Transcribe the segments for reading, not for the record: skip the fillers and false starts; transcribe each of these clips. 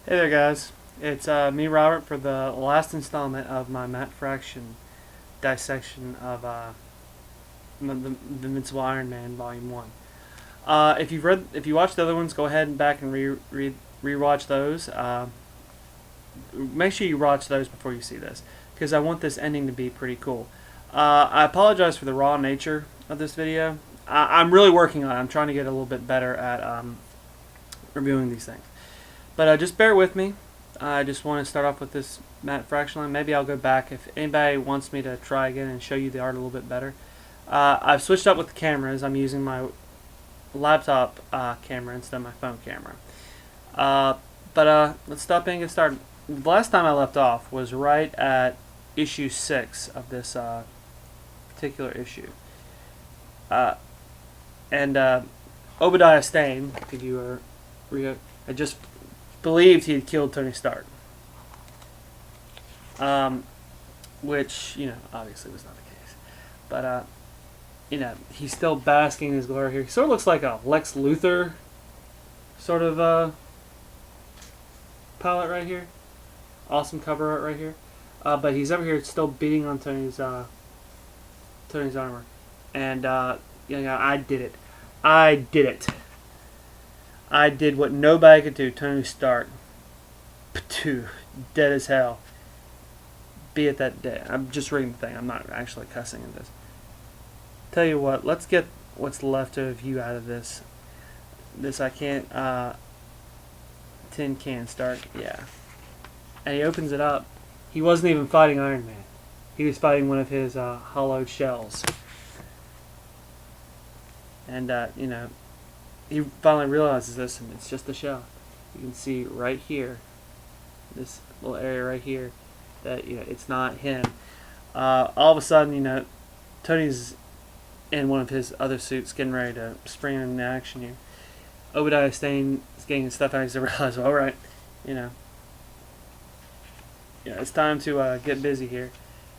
Hey there, guys. It's me, Robert, for the last installment of my mattfraction dissection of the Invincible Iron Man Volume One. If you watched the other ones, go ahead and back and rewatch those. Make sure you watch those before you see this, because I want this ending to be pretty cool. I apologize for the raw nature of this video. I'm really working on it. I'm trying to get a little bit better at reviewing these things. But just bear with me. I just want to start off with this mattfraction line. Maybe I'll go back if anybody wants me to try again and show you the art a little bit better. I've switched up with the cameras. I'm using my laptop camera instead of my phone camera. But let's stop and get started. The last time I left off was right at issue 6 of this particular issue. And Obadiah Stane, if you were, I just believed he had killed Tony Stark. Which, obviously was not the case. But, he's still basking in his glory here. He sort of looks like a Lex Luthor sort of pilot right here. Awesome cover art right here. But he's over here still beating on Tony's armor. And, I did it. I did it. I did what nobody could do. Tony Stark. Dead as hell. Be it that day. I'm just reading the thing. I'm not actually cussing in this. Tell you what, let's get what's left of you out of this. I can't, tin can Stark, yeah. And he opens it up. He wasn't even fighting Iron Man. He was fighting one of his hollowed shells. And, he finally realizes this, and it's just a shell. You can see right here, this little area right here, that it's not him. All of a sudden, Tony's in one of his other suits, getting ready to spring into action here. Obadiah Stane is getting his stuff out. He's realized, well, all right, it's time to get busy here.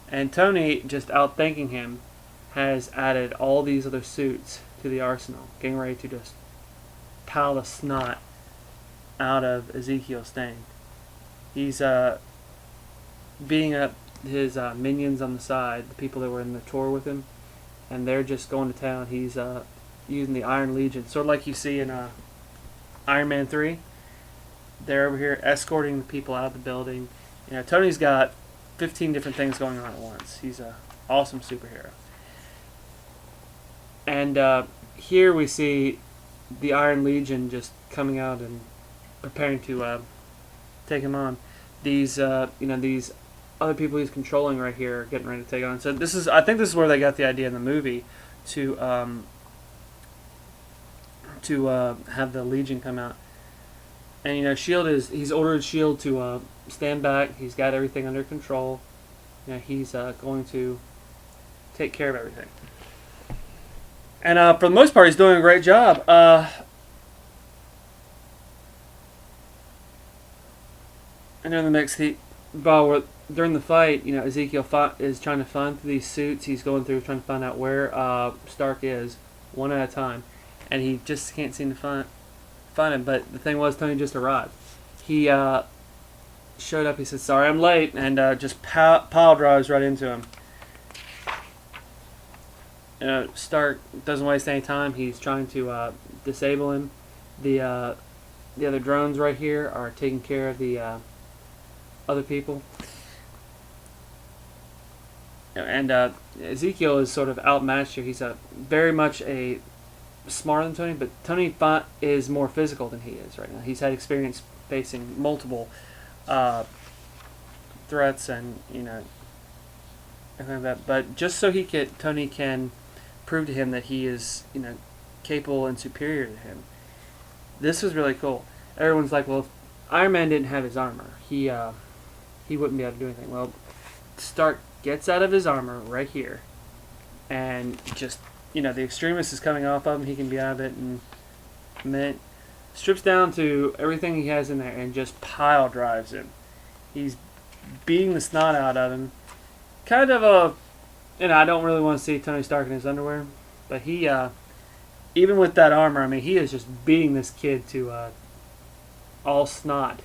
And Tony, just outthinking him, has added all these other suits to the arsenal, getting ready to just pile the snot out of Ezekiel Stane. He's beating up his minions on the side, the people that were in the tour with him, and they're just going to town. He's using the Iron Legion, sort of like you see in Iron Man 3. They're over here escorting the people out of the building. Tony's got 15 different things going on at once. He's an awesome superhero. And here we see the Iron Legion just coming out and preparing to take him on. These these other people he's controlling right here are getting ready to take on. So I think this is where they got the idea in the movie to have the Legion come out. And he's ordered Shield to stand back. He's got everything under control. He's going to take care of everything. And for the most part, he's doing a great job. And in the mix, during the fight, Ezekiel is trying to find through these suits. He's going through trying to find out where Stark is, one at a time, and he just can't seem to find him. But the thing was, Tony just arrived. He showed up. He said, "Sorry, I'm late," and just pile drives right into him. Stark doesn't waste any time. He's trying to disable him. The other drones right here are taking care of the other people. And Ezekiel is sort of outmatched here. He's very much smarter than Tony, but Tony is more physical than he is right now. He's had experience facing multiple threats and everything like that. But just so Tony can prove to him that he is capable and superior to him. This was really cool. Everyone's like, well, if Iron Man didn't have his armor, he wouldn't be able to do anything. Well, Stark gets out of his armor right here, and just the extremist is coming off of him. He can be out of it in a minute. Strips down to everything he has in there and just pile drives him. He's beating the snot out of him. Kind of I don't really want to see Tony Stark in his underwear, but he even with that armor, I mean, he is just beating this kid to all snot.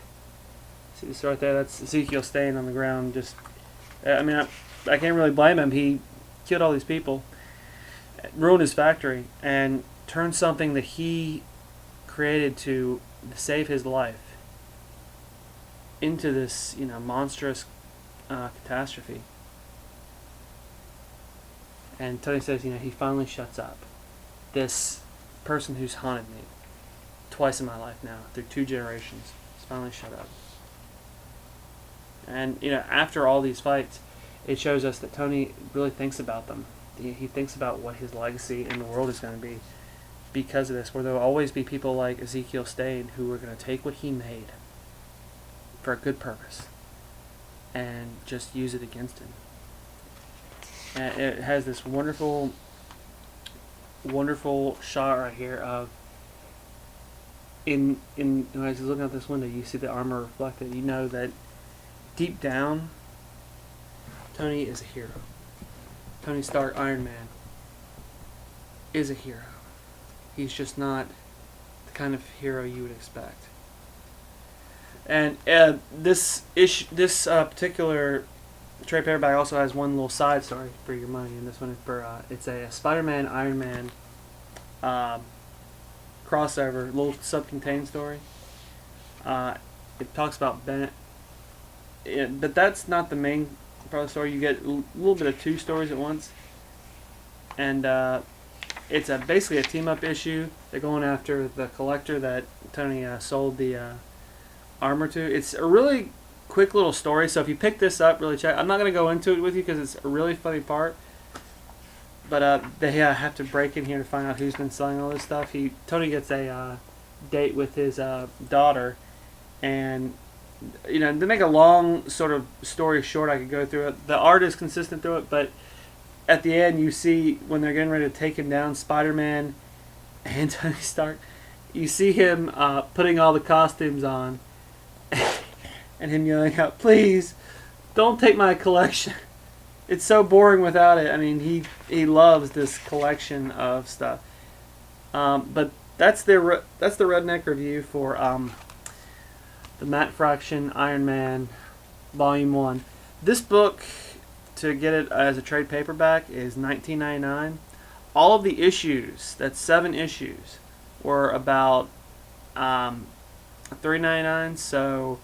See this right there? That's Ezekiel staying on the ground. Just, I mean, I can't really blame him. He killed all these people, ruined his factory, and turned something that he created to save his life into this, monstrous catastrophe. And Tony says, he finally shuts up. This person who's haunted me twice in my life now, through 2 generations, has finally shut up. And, after all these fights, it shows us that Tony really thinks about them. He thinks about what his legacy in the world is going to be because of this, where there will always be people like Ezekiel Stane who are going to take what he made for a good purpose and just use it against him. And it has this wonderful, wonderful shot right here of as you're looking out this window, you see the armor reflected. You know that deep down, Tony is a hero. Tony Stark, Iron Man, is a hero. He's just not the kind of hero you would expect. And this particular trade paperback also has one little side story for your money, and this one is for it's a Spider-Man Iron Man crossover, little sub-contained story. It talks about Bennett, but that's not the main part of the story. You get a little bit of 2 stories at once, and it's basically a team-up issue. They're going after the collector that Tony sold the armor to. It's a really quick little story, so if you pick this up, really check. I'm not going to go into it with you because it's a really funny part, but they have to break in here to find out who's been selling all this stuff. Tony gets a date with his daughter, and to make a long sort of story short, I could go through it. The art is consistent through it, but at the end you see when they're getting ready to take him down, Spider-Man and Tony Stark, you see him putting all the costumes on and him yelling out, "Please, don't take my collection. It's so boring without it." I mean, he loves this collection of stuff. But that's the redneck review for the mattfraction Iron Man Volume 1. This book, to get it as a trade paperback, is $19.99. All of the issues, that's 7 issues, were about $3.99. So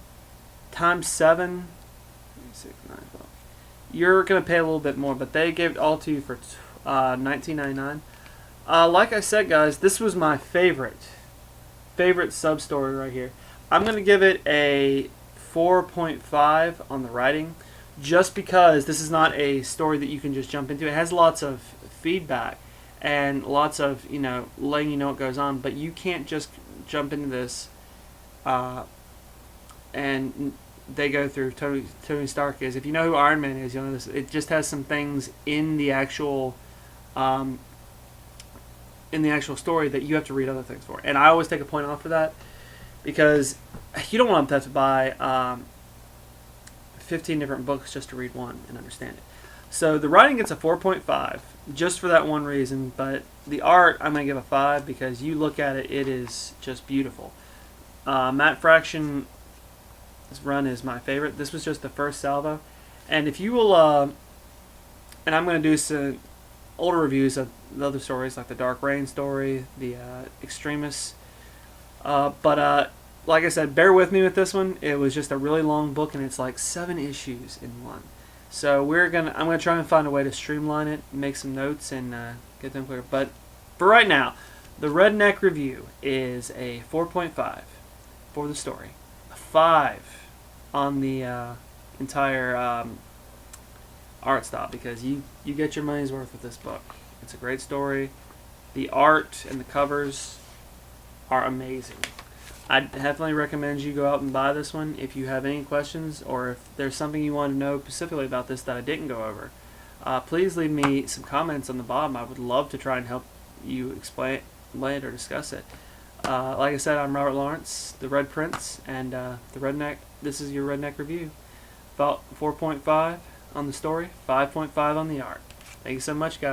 times 7, 6, 9, 12. You're going to pay a little bit more, but they gave it all to you for $19.99. Like I said, guys, this was my favorite sub-story right here. I'm going to give it a 4.5 on the writing, just because this is not a story that you can just jump into. It has lots of feedback and lots of, letting you know what goes on, but you can't just jump into this and they go through Tony Stark is. If you know who Iron Man is, you'll know this. It just has some things in the actual story that you have to read other things for. And I always take a point off for that, because you don't want to have to buy 15 different books just to read one and understand it. So the writing gets a 4.5 just for that one reason, but the art I'm going to give a 5 because you look at it, it is just beautiful. mattfraction run is my favorite. This was just the first salvo. And if you will, and I'm going to do some older reviews of the other stories, like the Dark Reign story, the Extremis. But like I said, bear with me with this one. It was just a really long book, and it's like 7 issues in one. So I'm gonna try and find a way to streamline it, make some notes, and get them clear. But for right now, the Redneck review is a 4.5 for the story, a 5 on the entire art style, because you get your money's worth with this book. It's a great story. The art and the covers are amazing. I definitely recommend you go out and buy this one. If you have any questions, or if there's something you want to know specifically about this that I didn't go over, please leave me some comments on the bottom. I would love to try and help you explain it or discuss it. Like I said, I'm Robert Lawrence, the Red Prince, and the Redneck. This is your Redneck review. About 4.5 on the story, 5.5 on the art. Thank you so much, guys.